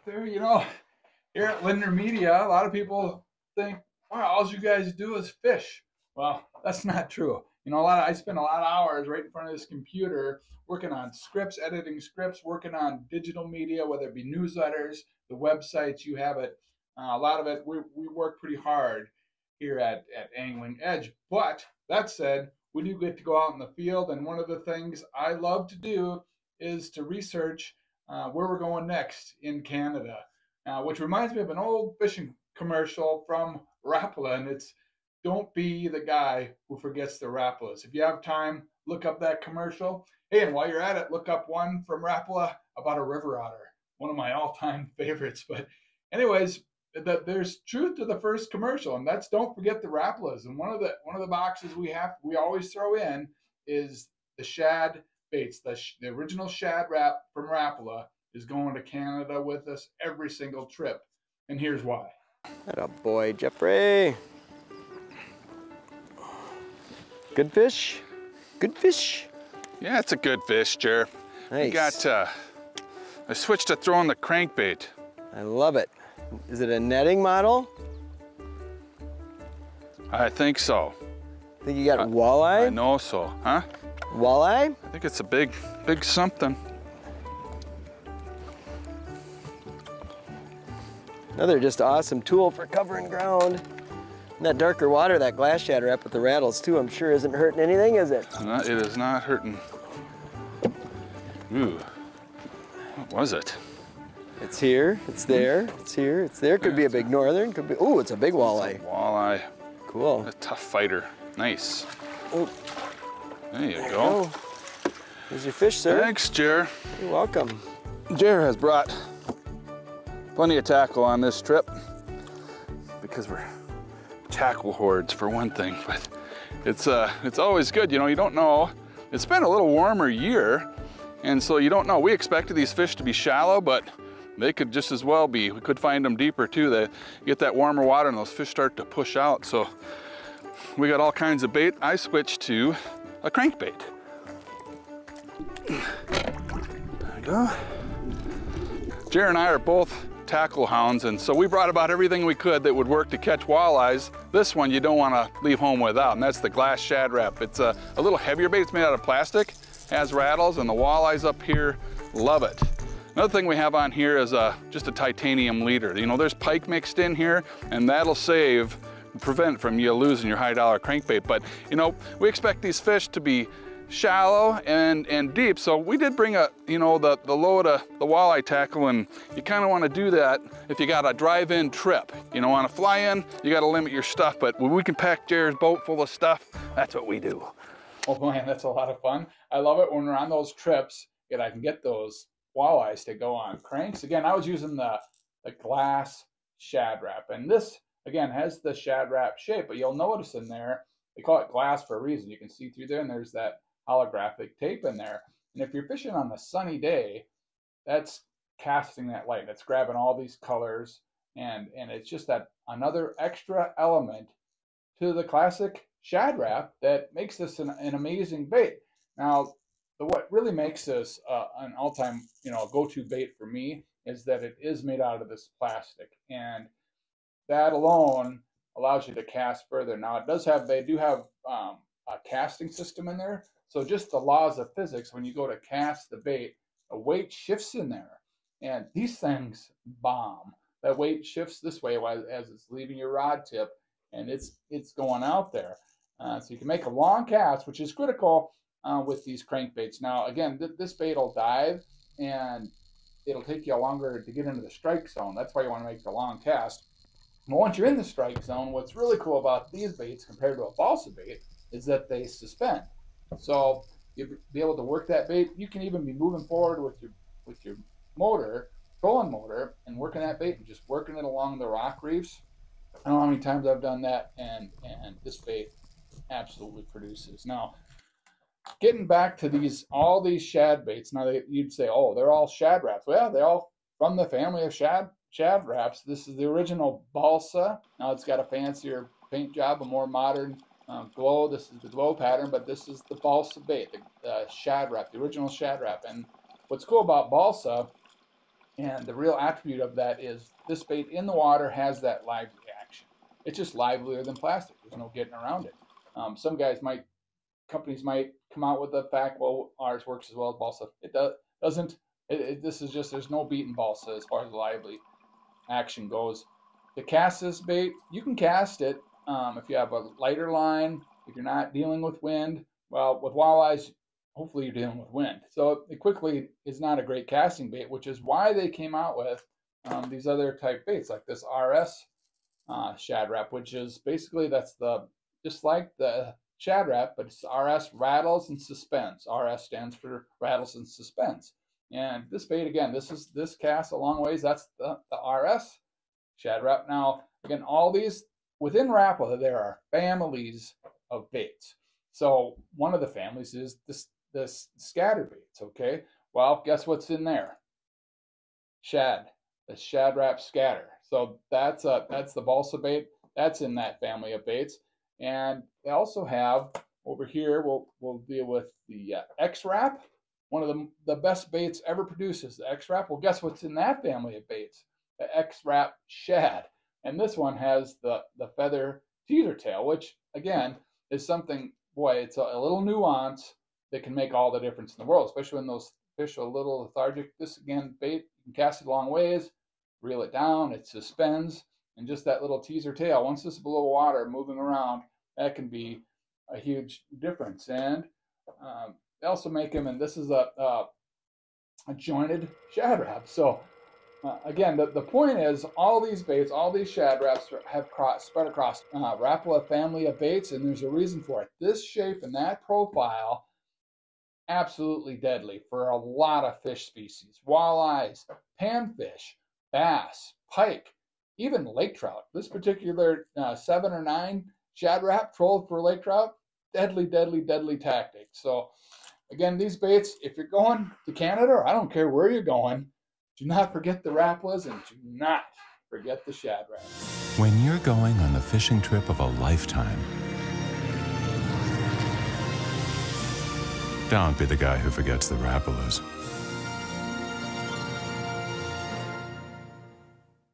there. You know, here at Lindner Media, a lot of people think, wow, all you guys do is fish. Well, that's not true. You know, I spend a lot of hours right in front of this computer working on scripts, editing scripts, working on digital media, whether it be newsletters, the websites, you have it. A lot of it, we work pretty hard here at Angling Edge. But that said, we do get to go out in the field, and one of the things I love to do is to research where we're going next in Canada, which reminds me of an old fishing commercial from Rapala, and it's "Don't be the guy who forgets the Rapalas." If you have time, look up that commercial. Hey, and while you're at it, look up one from Rapala about a river otter, one of my all-time favorites. But anyways, there's truth to the first commercial, and that's "Don't forget the Rapalas." And one of the boxes we always throw in is the shad baits. The original Shad Rap from Rapala is going to Canada with us every single trip, and here's why. Atta boy, Jeffrey. Good fish? Good fish? Yeah, it's a good fish, Jer. Nice. I switched to throwing the crankbait. I love it. Is it a netting model? I think so. Think you got walleye? I know so, huh? Walleye? I think it's a big something. Another just awesome tool for covering ground. And that darker water, that glass Shad Rap with the rattles too, I'm sure isn't hurting anything, is it? It is not hurting. Ooh, what was it? It's here, it's there, it's here, it's there. Could be a big northern, could be, ooh, it's a big walleye. It's a walleye. Cool. A tough fighter. Nice. Oh. There you go. Here's your fish, sir. Thanks, Jer. You're welcome. Jer has brought plenty of tackle on this trip because we're tackle hordes for one thing, but it's always good. You know, you don't know. It's been a little warmer year, and so you don't know. We expected these fish to be shallow, but they could just as well be. We could find them deeper too. They get that warmer water and those fish start to push out. So we got all kinds of bait. I switched to a crankbait. There we go. Jer and I are both tackle hounds, and so we brought about everything we could that would work to catch walleyes. This one you don't want to leave home without, and that's the glass Shad Rap. It's a little heavier bait. It's made out of plastic, has rattles, and the walleyes up here love it. Another thing we have on here is just a titanium leader. You know, there's pike mixed in here, and that'll prevent from you losing your high dollar crankbait. But you know, we expect these fish to be shallow and deep, so we did bring the load of the walleye tackle, and you kind of want to do that if you got a drive-in trip. You know, on a fly-in, you got to limit your stuff, but when we can pack Jared's boat full of stuff, that's what we do. Oh man, that's a lot of fun. I love it when we're on those trips and I can get those walleyes to go on cranks. Again, I was using the glass Shad Rap, and this again has the Shad Rap shape, but you'll notice in there they call it glass for a reason. You can see through there, and there's that holographic tape in there. And if you're fishing on a sunny day, that's casting that light. That's grabbing all these colors, and it's just that another extra element to the classic Shad Rap that makes this an amazing bait. Now, what really makes this an all-time go-to bait for me is that it is made out of this plastic, and that alone allows you to cast further. Now, they do have a casting system in there. So just the laws of physics, when you go to cast the bait, a weight shifts in there, and these things bomb. That weight shifts this way as it's leaving your rod tip, and it's going out there. So you can make a long cast, which is critical with these crankbaits. Now, again, this bait will dive, and it'll take you longer to get into the strike zone. That's why you want to make the long cast. But once you're in the strike zone, what's really cool about these baits compared to a balsa bait is that they suspend. So you'll be able to work that bait. You can even be moving forward with your motor, trolling motor, and working that bait and just working it along the rock reefs. I don't know how many times I've done that, and this bait absolutely produces. Now, getting back to all these shad baits. Now you'd say, oh, they're all Shad Raps. Well, they're all from the family of Shad Raps. This is the original balsa. Now it's got a fancier paint job, a more modern glow. This is the glow pattern, but this is the balsa bait, the Shad Rap, the original Shad Rap. And what's cool about balsa And the real attribute of that is this bait in the water has that lively action. It's just livelier than plastic. There's no getting around it. Some companies might come out with the fact, well, ours works as well as balsa. It doesn't. This is just, there's no beating balsa as far as the lively action goes. To cast this bait, you can cast it if you have a lighter line, if you're not dealing with wind. Well, with walleyes, hopefully you're dealing with wind. So it quickly is not a great casting bait, which is why they came out with these other type baits like this RS Shad Rap, which is basically, that's just like the Shad Rap, but it's RS, rattles and suspends. RS stands for rattles and suspends. And this bait, again, this casts a long ways. That's the RS Shad Rap. Now, again, all these within Rapala, there are families of baits. So one of the families is this scatter baits. Okay, well, guess what's in there? Shad, the Shad Rap scatter. So that's the balsa bait. That's in that family of baits. And they also have over here, we'll deal with the X-Rap. One of the best baits ever produced is the X-Rap. Well, guess what's in that family of baits? The X-Rap Shad. And this one has the feather teeter tail, which again is something, boy, it's a little nuance that can make all the difference in the world, especially when those fish are a little lethargic. This, again, bait, you can cast it a long ways, reel it down, it suspends, and just that little teaser tail, once it's below water moving around, that can be a huge difference. And they also make them, and this is a jointed Shad Rap. So again, the point is, all these baits, all these Shad Raps have spread across Rapala family of baits, and there's a reason for it. This shape and that profile, absolutely deadly for a lot of fish species. Walleyes, panfish, bass, pike, even lake trout. This particular 7 or 9 Shad Rap trolled for lake trout, deadly, deadly, deadly tactic. So again, these baits, if you're going to Canada, or I don't care where you're going, do not forget the Rapalas and do not forget the Shad Rap. When you're going on the fishing trip of a lifetime, don't be the guy who forgets the Rapalas.